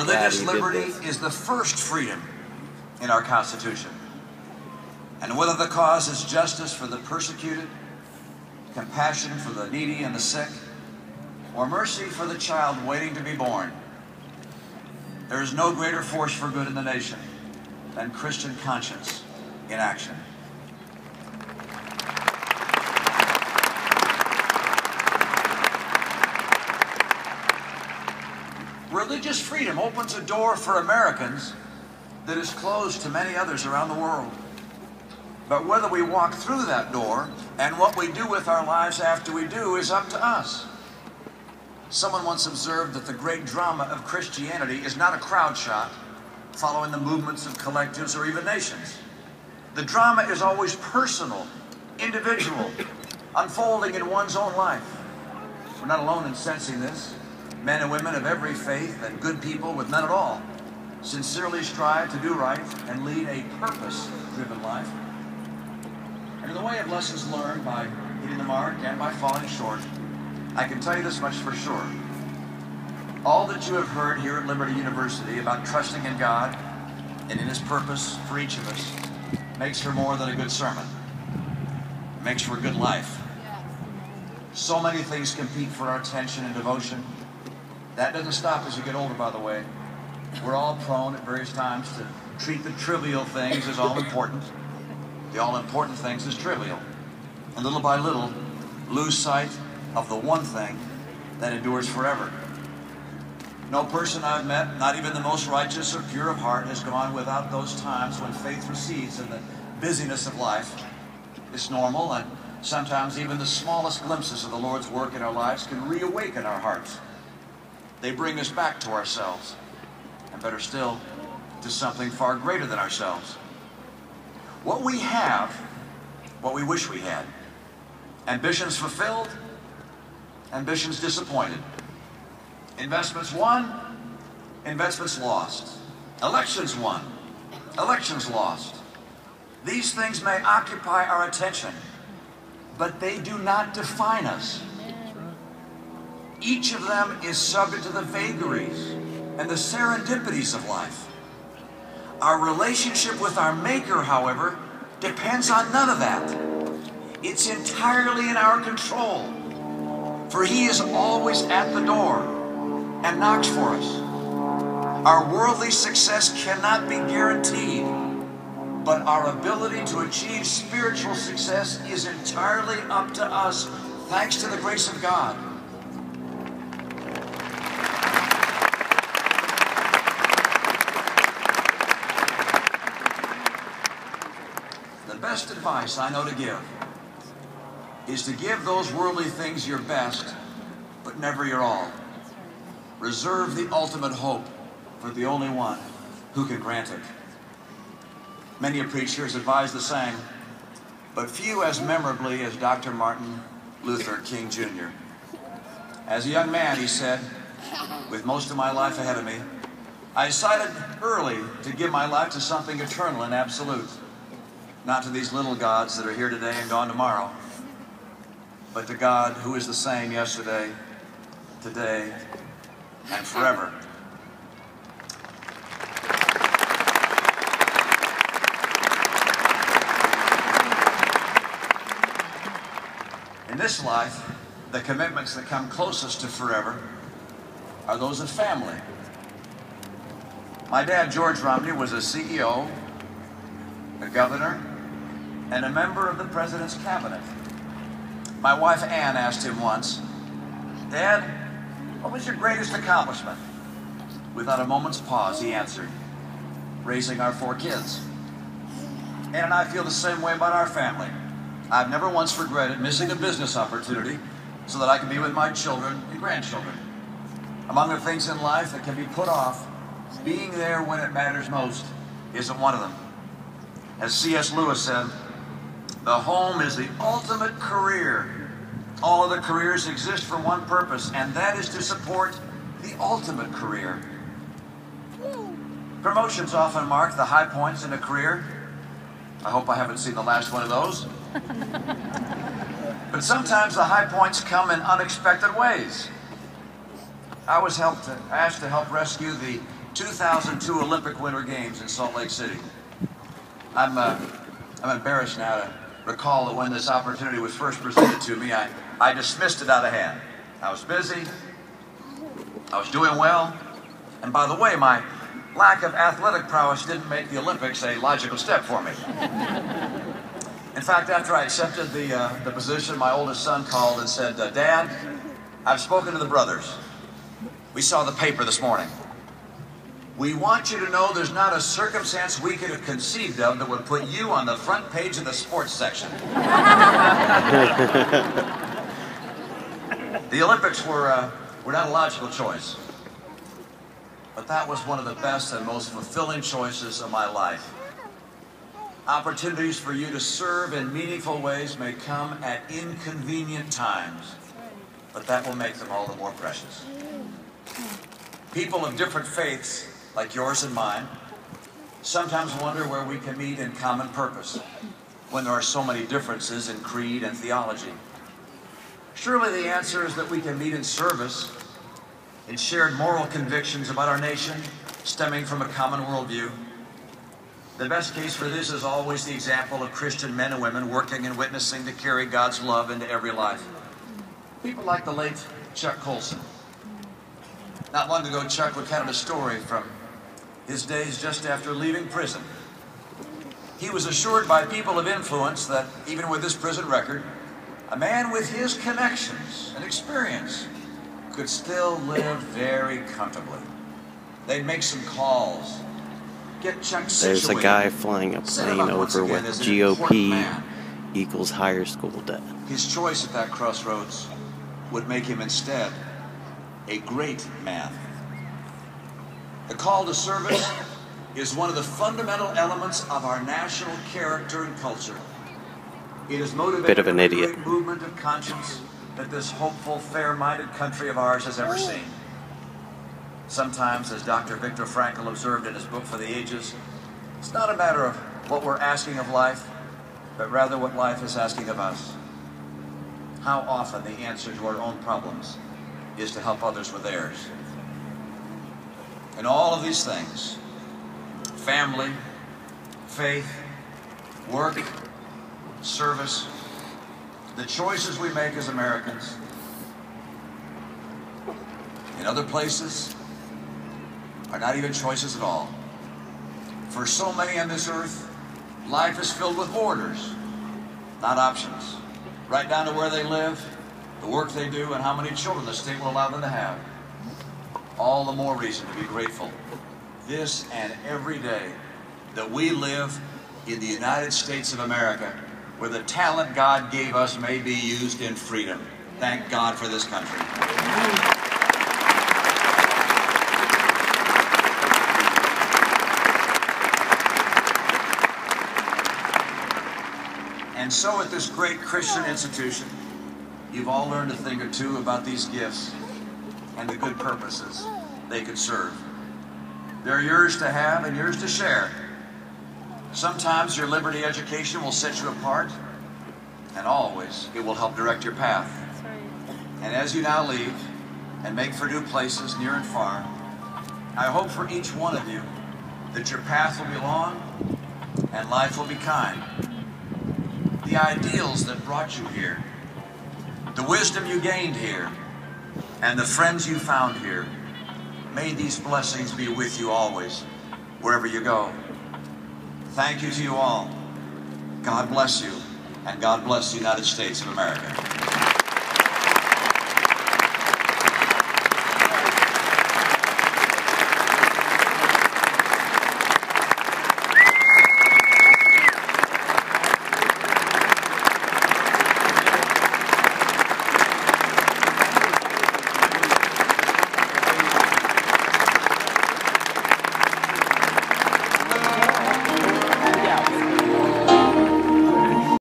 Religious liberty is the first freedom in our Constitution. And whether the cause is justice for the persecuted, compassion for the needy and the sick, or mercy for the child waiting to be born, there is no greater force for good in the nation than Christian conscience in action. Religious freedom opens a door for Americans that is closed to many others around the world. But whether we walk through that door and what we do with our lives after we do is up to us. Someone once observed that the great drama of Christianity is not a crowd shot following the movements of collectives or even nations. The drama is always personal, individual, unfolding in one's own life. We're not alone in sensing this. Men and women of every faith and good people with none at all sincerely strive to do right and lead a purpose-driven life. And in the way of lessons learned by hitting the mark and by falling short, I can tell you this much for sure. All that you have heard here at Liberty University about trusting in God and in His purpose for each of us makes for more than a good sermon. It makes for a good life. So many things compete for our attention and devotion. That doesn't stop as you get older, by the way. We're all prone at various times to treat the trivial things as all important. The all-important things as trivial. And little by little, lose sight of the one thing that endures forever. No person I've met, not even the most righteous or pure of heart, has gone without those times when faith recedes in the busyness of life. It's normal, and sometimes even the smallest glimpses of the Lord's work in our lives can reawaken our hearts. They bring us back to ourselves, and better still, to something far greater than ourselves. What we have, what we wish we had. Ambitions fulfilled, ambitions disappointed. Investments won, investments lost. Elections won, elections lost. These things may occupy our attention, but they do not define us. Each of them is subject to the vagaries and the serendipities of life. Our relationship with our Maker, however, depends on none of that. It's entirely in our control, for He is always at the door and knocks for us. Our worldly success cannot be guaranteed, but our ability to achieve spiritual success is entirely up to us, thanks to the grace of God. The best advice I know to give is to give those worldly things your best, but never your all. Reserve the ultimate hope for the only one who can grant it. Many a preacher has advised the same, but few as memorably as Dr. Martin Luther King Jr. As a young man, he said, with most of my life ahead of me, I decided early to give my life to something eternal and absolute. Not to these little gods that are here today and gone tomorrow, but to God who is the same yesterday, today, and forever. In this life, the commitments that come closest to forever are those of family. My dad, George Romney, was a CEO, a governor, and a member of the president's cabinet. My wife, Ann, asked him once, Dad, what was your greatest accomplishment? Without a moment's pause, he answered, raising our 4 kids. Ann and I feel the same way about our family. I've never once regretted missing a business opportunity so that I can be with my children and grandchildren. Among the things in life that can be put off, being there when it matters most isn't one of them. As C.S. Lewis said, the home is the ultimate career. All other careers exist for one purpose, and that is to support the ultimate career. Promotions often mark the high points in a career. I hope I haven't seen the last one of those. But sometimes the high points come in unexpected ways. I was asked to help rescue the 2002 Olympic Winter Games in Salt Lake City. I'm embarrassed now to recall that when this opportunity was first presented to me, I dismissed it out of hand. I was busy, I was doing well, and by the way, my lack of athletic prowess didn't make the Olympics a logical step for me. In fact, after I accepted the position, my oldest son called and said, Dad, I've spoken to the brothers. We saw the paper this morning. We want you to know there's not a circumstance we could have conceived of that would put you on the front page of the sports section. The Olympics were not a logical choice, but that was one of the best and most fulfilling choices of my life. Opportunities for you to serve in meaningful ways may come at inconvenient times, but that will make them all the more precious. People of different faiths, like yours and mine, sometimes wonder where we can meet in common purpose when there are so many differences in creed and theology. Surely the answer is that we can meet in service, in shared moral convictions about our nation, stemming from a common worldview. The best case for this is always the example of Christian men and women working and witnessing to carry God's love into every life. People like the late Chuck Colson. Not long ago, Chuck recounted a story from his days just after leaving prison. He was assured by people of influence that even with his prison record, a man with his connections and experience could still live very comfortably. They'd make some calls, get Chuck situated. There's a guy flying a plane over with GOP equals higher school debt. His choice at that crossroads would make him instead a great man. The call to service is one of the fundamental elements of our national character and culture. It is motivated Bit of an idiot. by the great movement of conscience that this hopeful, fair-minded country of ours has ever seen. Sometimes, as Dr. Viktor Frankl observed in his book For the Ages, it's not a matter of what we're asking of life, but rather what life is asking of us. How often the answer to our own problems is to help others with theirs. In all of these things, family, faith, work, service, the choices we make as Americans, in other places, are not even choices at all. For so many on this earth, life is filled with orders, not options, right down to where they live, the work they do, and how many children the state will allow them to have. All the more reason to be grateful this and every day that we live in the United States of America, where the talent God gave us may be used in freedom. Thank God for this country. And so at this great Christian institution, you've all learned a thing or two about these gifts and the good purposes they could serve. They're yours to have and yours to share. Sometimes your liberty education will set you apart, and always it will help direct your path. And as you now leave and make for new places near and far, I hope for each one of you that your path will be long and life will be kind. The ideals that brought you here, the wisdom you gained here, and the friends you found here, may these blessings be with you always, wherever you go. Thank you to you all. God bless you, and God bless the United States of America.